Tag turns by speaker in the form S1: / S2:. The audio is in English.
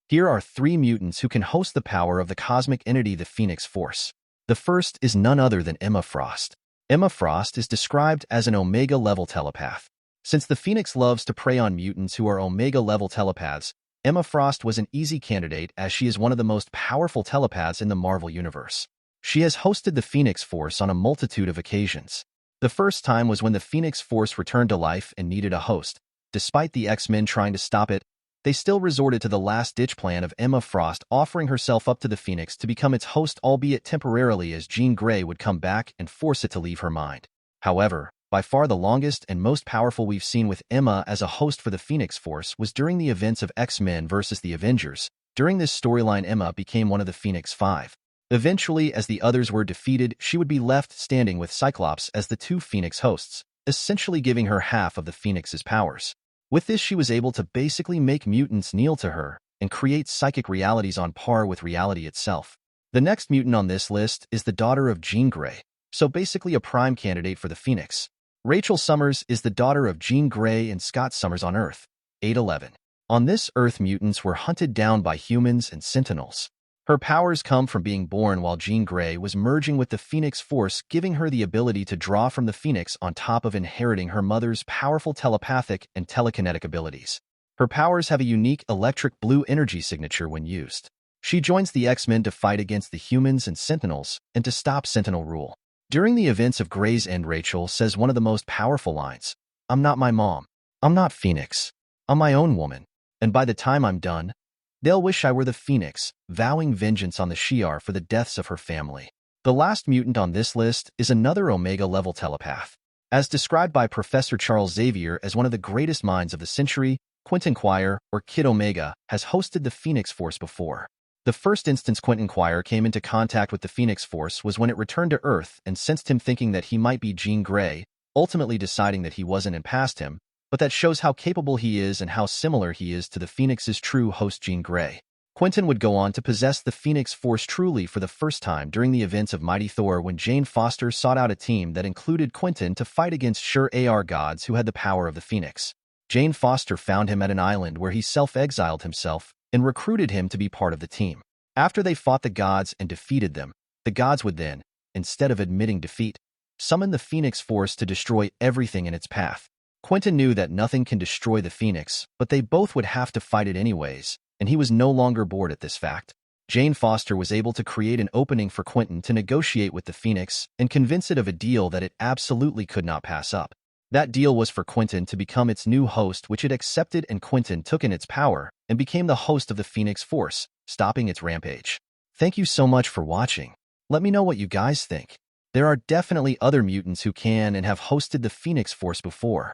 S1: Here are 3 mutants who can host the power of the cosmic entity the Phoenix Force. The first is none other than Emma Frost. Emma Frost is described as an Omega-level telepath. Since the Phoenix loves to prey on mutants who are Omega-level telepaths, Emma Frost was an easy candidate as she is one of the most powerful telepaths in the Marvel Universe. She has hosted the Phoenix Force on a multitude of occasions. The first time was when the Phoenix Force returned to life and needed a host. Despite the X-Men trying to stop it, they still resorted to the last-ditch plan of Emma Frost offering herself up to the Phoenix to become its host, albeit temporarily, as Jean Grey would come back and force it to leave her mind. However, by far the longest and most powerful we've seen with Emma as a host for the Phoenix Force was during the events of X-Men vs. the Avengers. During this storyline, Emma became one of the Phoenix Five. Eventually, as the others were defeated, she would be left standing with Cyclops as the 2 Phoenix hosts, essentially giving her half of the Phoenix's powers. With this, she was able to basically make mutants kneel to her and create psychic realities on par with reality itself. The next mutant on this list is the daughter of Jean Grey, so basically a prime candidate for the Phoenix. Rachel Summers is the daughter of Jean Grey and Scott Summers on Earth 811. On this Earth, mutants were hunted down by humans and Sentinels. Her powers come from being born while Jean Grey was merging with the Phoenix Force, giving her the ability to draw from the Phoenix on top of inheriting her mother's powerful telepathic and telekinetic abilities. Her powers have a unique electric blue energy signature when used. She joins the X-Men to fight against the humans and Sentinels and to stop Sentinel rule. During the events of Grey's End, Rachel says one of the most powerful lines, "I'm not my mom. I'm not Phoenix. I'm my own woman. And by the time I'm done, they'll wish I were the Phoenix," vowing vengeance on the Shi'ar for the deaths of her family. The last mutant on this list is another Omega-level telepath. As described by Professor Charles Xavier as one of the greatest minds of the century, Quentin Quire, or Kid Omega, has hosted the Phoenix Force before. The first instance Quentin Quire came into contact with the Phoenix Force was when it returned to Earth and sensed him, thinking that he might be Jean Grey, ultimately deciding that he wasn't and passed him, but that shows how capable he is and how similar he is to the Phoenix's true host Jean Grey. Quentin would go on to possess the Phoenix Force truly for the first time during the events of Mighty Thor, when Jane Foster sought out a team that included Quentin to fight against Shur-AR gods who had the power of the Phoenix. Jane Foster found him at an island where he self-exiled himself and recruited him to be part of the team. After they fought the gods and defeated them, the gods would then, instead of admitting defeat, summon the Phoenix Force to destroy everything in its path. Quentin knew that nothing can destroy the Phoenix, but they both would have to fight it anyways, and he was no longer bored at this fact. Jane Foster was able to create an opening for Quentin to negotiate with the Phoenix and convince it of a deal that it absolutely could not pass up. That deal was for Quentin to become its new host, which it accepted, and Quentin took in its power and became the host of the Phoenix Force, stopping its rampage. Thank you so much for watching. Let me know what you guys think. There are definitely other mutants who can and have hosted the Phoenix Force before.